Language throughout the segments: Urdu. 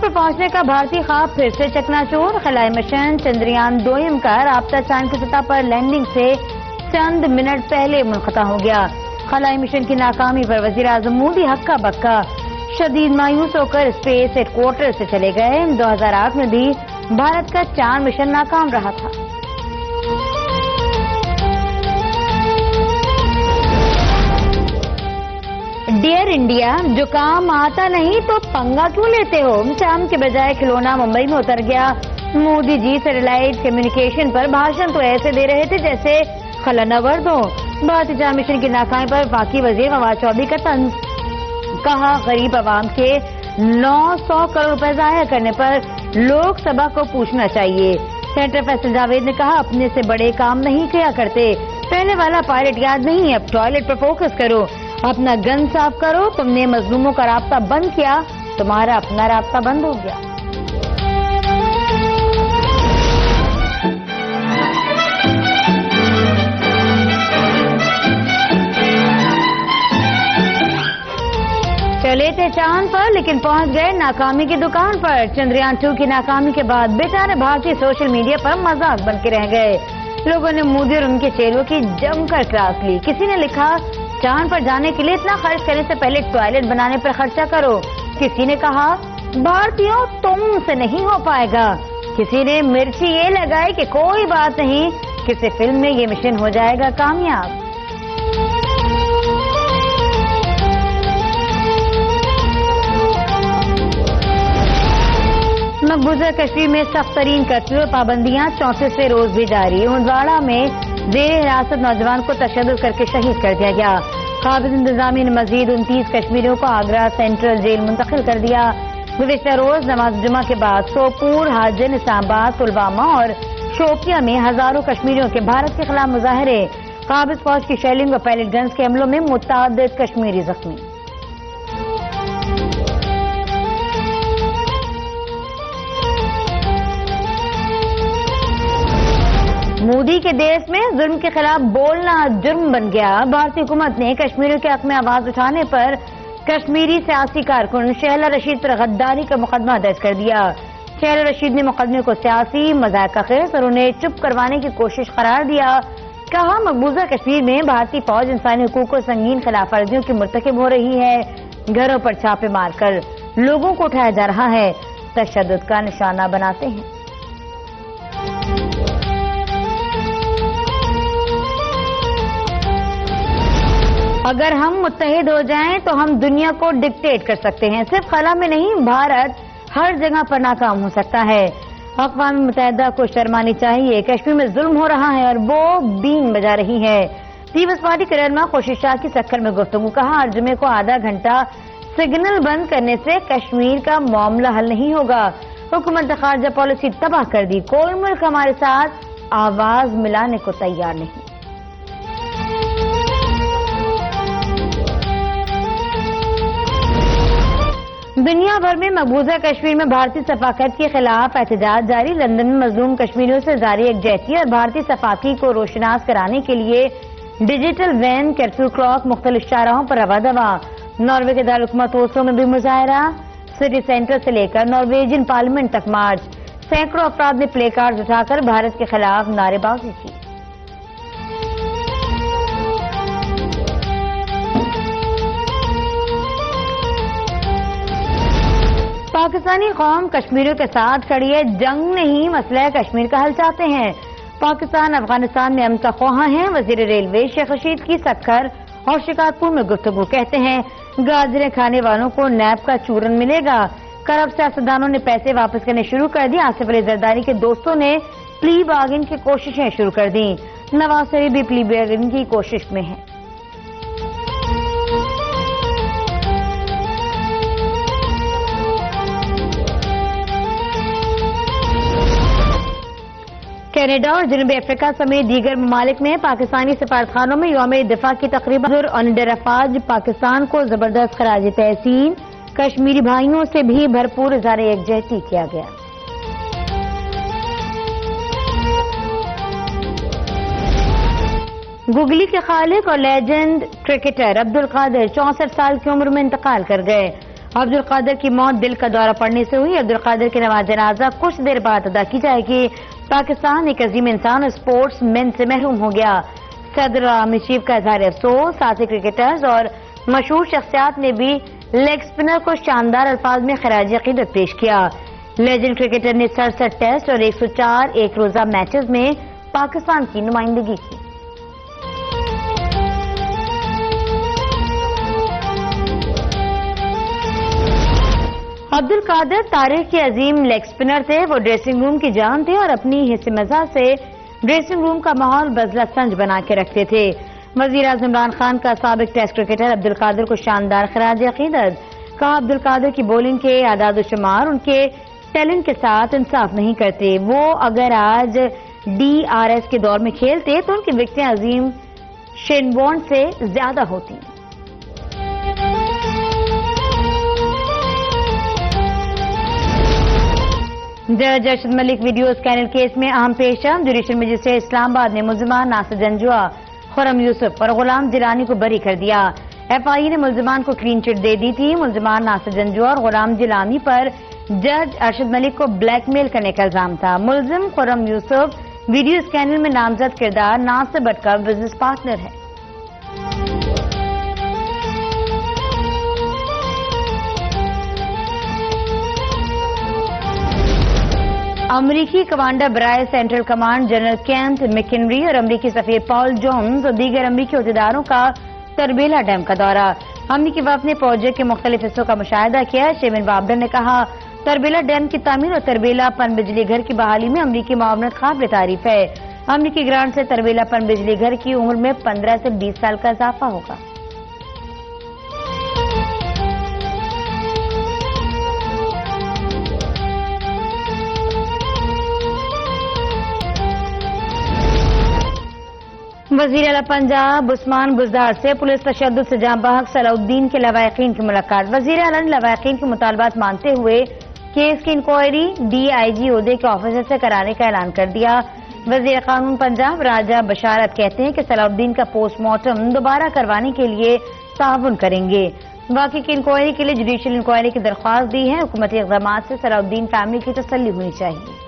چاند پر پہنچنے کا بھارتی خواب پھر سے چکنا چور. خلائی مشن چندریان 2 کا رابطہ چاند کی سطح پر لینڈنگ سے چند منٹ پہلے منقطع ہو گیا. خلائی مشن کی ناکامی پر وزیر اعظم مودی ہکا بکا شدید مایوس ہو کر اسپیس ہیڈ کوارٹر سے چلے گئے. 2008 میں بھی بھارت کا چاند مشن ناکام رہا تھا. ڈیئر انڈیا، جو کام آتا نہیں تو پنگا کیوں لیتے ہو؟ چاند کے بجائے کھلونا ممبئی میں اتر گیا. مودی جی سیٹلائٹ کمیونیکیشن پر بھاشن تو ایسے دے رہے تھے جیسے خلا نورد ہو. بھارتی چاند مشن کی ناکامی پر وفاقی وزیر فواد چودھری کا طنز. کہا غریب عوام کے 900 کروڑ روپے ضائع کرنے پر لوک سبھا کو پوچھنا چاہیے. سینیٹر فیصل جاوید نے کہا اپنے سے بڑے کام نہیں کیا کرتے. پہلے والا پائلٹ یاد نہیں، اب ٹوائلٹ پر فوکس کرو. اپنا گن صاف کرو. تم نے مظلوموں کا رابطہ بند کیا، تمہارا اپنا رابطہ بند ہو گیا. چلے تھے چاند پر لیکن پہنچ گئے ناکامی کی دکان پر. چندریان 2 کی ناکامی کے بعد بیچارے بھارتی سوشل میڈیا پر مذاق بن کے رہ گئے. لوگوں نے مودی اور ان کے چیلوں کی جم کر کلاس لی. کسی نے لکھا چاند پر جانے کے لیے اتنا خرچ کرنے سے پہلے ٹوائلٹ بنانے پر خرچہ کرو. کسی نے کہا بھارتیوں تم سے نہیں ہو پائے گا. کسی نے مرچی یہ لگائی کہ کوئی بات نہیں، کسی فلم میں یہ مشن ہو جائے گا کامیاب. مقبوضہ کشمیر میں سخت ترین کرفیو اور پابندیاں 34ویں روز بھی جاری. ہندواڑہ میں زیر حراست نوجوان کو تشدد کر کے شہید کر دیا گیا. قابض انتظامیہ نے مزید 29 کشمیریوں کو آگرہ سینٹرل جیل منتقل کر دیا. گزشتہ روز نماز جمعہ کے بعد سوپور، حاجن، اسلام آباد، پلوامہ اور شوپیاں میں ہزاروں کشمیریوں کے بھارت کے خلاف مظاہرے. قابض فوج کی شیلنگ اور پیلٹ گنز کے حملوں میں متعدد کشمیری زخمی. مودی کے دیش میں ظلم کے خلاف بولنا جرم بن گیا. بھارتی حکومت نے کشمیریوں کے حق میں آواز اٹھانے پر کشمیری سیاسی کارکن شہلا رشید پر غداری کا مقدمہ درج کر دیا. شہلا رشید نے مقدمے کو سیاسی مذاق خیز اور انہیں چپ کروانے کی کوشش قرار دیا. کہا مقبوضہ کشمیر میں بھارتی فوج انسانی حقوق کو سنگین خلاف ورزیوں کی مرتکب ہو رہی ہے. گھروں پر چھاپے مار کر لوگوں کو اٹھایا جا رہا ہے، تشدد کا نشانہ بناتے ہیں. اگر ہم متحد ہو جائیں تو ہم دنیا کو ڈکٹیٹ کر سکتے ہیں. صرف خلا میں نہیں، بھارت ہر جگہ پر ناکام ہو سکتا ہے. اقوام متحدہ کو شرمانی چاہیے. کشمیر میں ظلم ہو رہا ہے اور وہ بین بجا رہی ہے. پیپلز پارٹی کے رہنما خورشید شاہ کی سکھر میں گفتگو. کہا ہر جمعے کو آدھا گھنٹہ سگنل بند کرنے سے کشمیر کا معاملہ حل نہیں ہوگا. حکومت خارجہ پالیسی تباہ کر دی. کوئی ملک ہمارے ساتھ آواز ملانے کو تیار نہیں. دنیا بھر میں مقبوضہ کشمیر میں بھارتی ثقافت کے خلاف احتجاج جاری. لندن میں مظلوم کشمیریوں سے جاری یکجہتی اور بھارتی ثقافت کو روشناس کرانے کے لیے ڈیجیٹل وین، کرفیو کلاک مختلف شاہراہوں پر رواں دواں. ناروے کے دارالحکومت اوسلو میں بھی مظاہرہ. سٹی سینٹر سے لے کر نارویجین پارلیمنٹ تک مارچ. سینکڑوں افراد نے پلے کارڈز اٹھا کر بھارت کے خلاف نعرے بازی کی. پاکستانی قوم کشمیریوں کے ساتھ کھڑی ہے. جنگ نہیں، مسئلہ کشمیر کا حل چاہتے ہیں. پاکستان افغانستان میں امن کا خواہاں ہیں. وزیر ریلوے شیخ رشید کی سکھر اور شکارپور میں گفتگو. کہتے ہیں گاجریں کھانے والوں کو نیب کا چورن ملے گا. کرپٹ سیاستدانوں نے پیسے واپس کرنے شروع کر دی. آصف علی زرداری کے دوستوں نے پلی بارگن کی کوششیں شروع کر دیں. نواز شریف بھی پلی بارگن کی کوشش میں ہیں. کینیڈا اور جنوبی افریقہ سمیت دیگر ممالک میں پاکستانی سفارتخانوں میں یوم دفاع کی تقریب. انڈر افواج پاکستان کو زبردست خراج تحسین. کشمیری بھائیوں سے بھی بھرپور اظہار یکجہتی کیا گیا. گگلی کے خالق اور لیجنڈ کرکٹر عبدالقادر 64 سال کی عمر میں انتقال کر گئے. عبد القادر کی موت دل کا دورہ پڑنے سے ہوئی. عبد القادر کی نماز جنازہ کچھ دیر بعد ادا کی جائے گی. پاکستان ایک عظیم انسان اور اسپورٹس مین سے محروم ہو گیا. صدر عوامی چیف کا اظہار افسوس. ساتھی کرکٹرز اور مشہور شخصیات نے بھی لیگ اسپنر کو شاندار الفاظ میں خراج عقیدت پیش کیا. لیجنڈ کرکٹر نے 67 ٹیسٹ اور 104 ایک روزہ میچز میں پاکستان کی نمائندگی کی. عبد القادر تاریخ کے عظیم لیگ اسپنر تھے. وہ ڈریسنگ روم کی جان تھے اور اپنی حس مزاح سے ڈریسنگ روم کا ماحول بزلہ سنج بنا کے رکھتے تھے. وزیر اعظم عمران خان کا سابق ٹیسٹ کرکٹر عبد القادر کو شاندار خراج عقیدت. کہا عبد القادر کی بولنگ کے اعداد و شمار ان کے ٹیلنٹ کے ساتھ انصاف نہیں کرتے. وہ اگر آج DRS کے دور میں کھیلتے تو ان کی وکٹیں عظیم شین وارن سے زیادہ ہوتی. جج Arshad Malik video scanner case میں اہم پیشہ. جوڈیشل مجسٹریٹ اسلام آباد نے ملزمان ناصر جنجوعہ، خرم یوسف اور غلام جیلانی کو بری کر دیا. FI نے ملزمان کو کلین چٹ دے دی تھی. ملزمان ناصر جنجوعہ اور غلام جیلانی پر جج ارشد ملک کو بلیک میل کرنے کا الزام تھا. ملزم خرم یوسف ویڈیو اسکینر میں نامزد کردار ناصر بٹ کا بزنس پارٹنر ہے. امریکی کمانڈر برائے سینٹرل کمانڈ جنرل کینٹ میکنری اور امریکی سفیر پال جونز اور دیگر امریکی عہدیداروں کا تربیلا ڈیم کا دورہ. امریکی وفد نے پروجیکٹ کے مختلف حصوں کا مشاہدہ کیا. شیمن وابڈر نے کہا تربیلا ڈیم کی تعمیر اور تربیلا پن بجلی گھر کی بحالی میں امریکی معاونت قابل تعریف ہے. امریکی گرانٹ سے تربیلا پن بجلی گھر کی عمر میں 15 سے 20 سال کا اضافہ ہوگا. وزیر اعلی پنجاب عثمان بزدار سے پولیس تشدد سے جاں بحق صلاح الدین کے لواحقین کی ملاقات. وزیر اعلی نے لواحقین کے مطالبات مانتے ہوئے کیس کی انکوائری DIG عہدے کے آفیسر سے کرانے کا اعلان کر دیا. وزیر قانون پنجاب راجہ بشارت کہتے ہیں کہ صلاح الدین کا پوسٹ مارٹم دوبارہ کروانے کے لیے تعاون کریں گے. واقعے کی انکوائری کے لیے جوڈیشل انکوائری کی درخواست دی ہے. حکومتی اقدامات سے صلاح الدین فیملی کی تسلی ہونی چاہیے.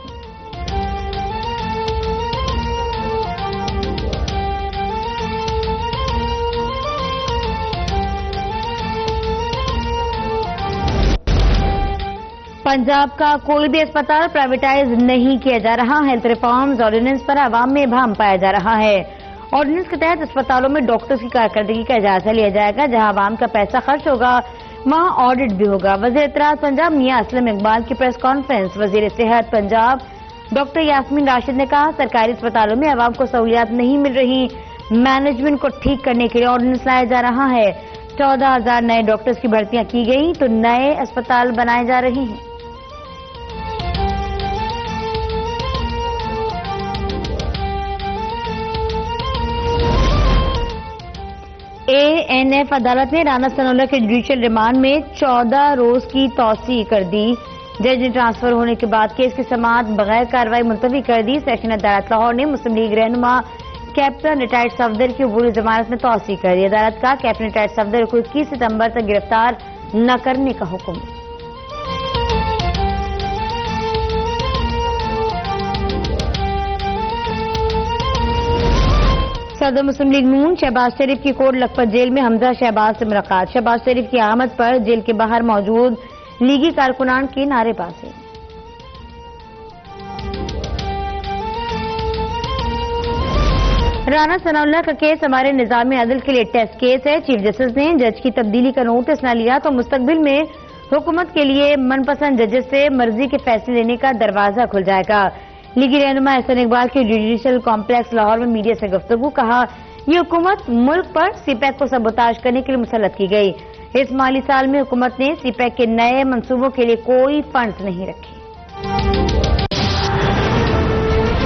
پنجاب کا کوئی بھی اسپتال پرائیویٹائز نہیں کیا جا رہا. ہیلتھ ریفارمز آرڈیننس پر عوام میں ابہام پایا جا رہا ہے. آرڈیننس کے تحت اسپتالوں میں ڈاکٹرز کی کارکردگی کا جائزہ لیا جائے گا. جہاں عوام کا پیسہ خرچ ہوگا وہاں آڈٹ بھی ہوگا. وزیر اطلاعات پنجاب میاں اسلم اقبال کی پریس کانفرنس. وزیر صحت پنجاب ڈاکٹر یاسمین راشد نے کہا سرکاری اسپتالوں میں عوام کو سہولیات نہیں مل رہی. مینجمنٹ کو ٹھیک کرنے کے لیے آرڈیننس لایا جا رہا ہے. 14,000 نئے ڈاکٹرز کی بھرتیاں کی گئی تو نئے اسپتال بنائے جا رہے ہیں. ANF عدالت نے رانا ثناءاللہ کے جوڈیشل ریمانڈ میں 14 روز کی توسیع کر دی. جج نے ٹرانسفر ہونے کے بعد کیس کی سماعت بغیر کارروائی ملتوی کر دی. سیشن عدالت لاہور نے مسلم لیگ رہنما کیپٹن ریٹائرڈ صفدر کی عبوری ضمانت میں توسیع کر دی. عدالت کا کیپٹن ریٹائرڈ صفدر کو 21 ستمبر تک گرفتار نہ کرنے کا حکم. صدر مسلم لیگ نون شہباز شریف کی کوٹ لکھپت جیل میں حمزہ شہباز سے ملاقات. شہباز شریف کی آمد پر جیل کے باہر موجود لیگی کارکنان کے نعرے بازی. رانا ثناءاللہ کا کیس ہمارے نظام عدل کے لیے ٹیسٹ کیس ہے. چیف جسٹس نے جج کی تبدیلی کا نوٹس نہ لیا تو مستقبل میں حکومت کے لیے من پسند ججز سے مرضی کے فیصلے لینے کا دروازہ کھل جائے گا. لیگی رہنما احسن اقبال کی جوڈیشل کمپلیکس لاہور میں میڈیا سے گفتگو. کہا یہ حکومت ملک پر سی پیک کو سبوتاژ کرنے کے لیے مسلط کی گئی. اس مالی سال میں حکومت نے سی پیک کے نئے منصوبوں کے لیے کوئی فنڈز نہیں رکھے.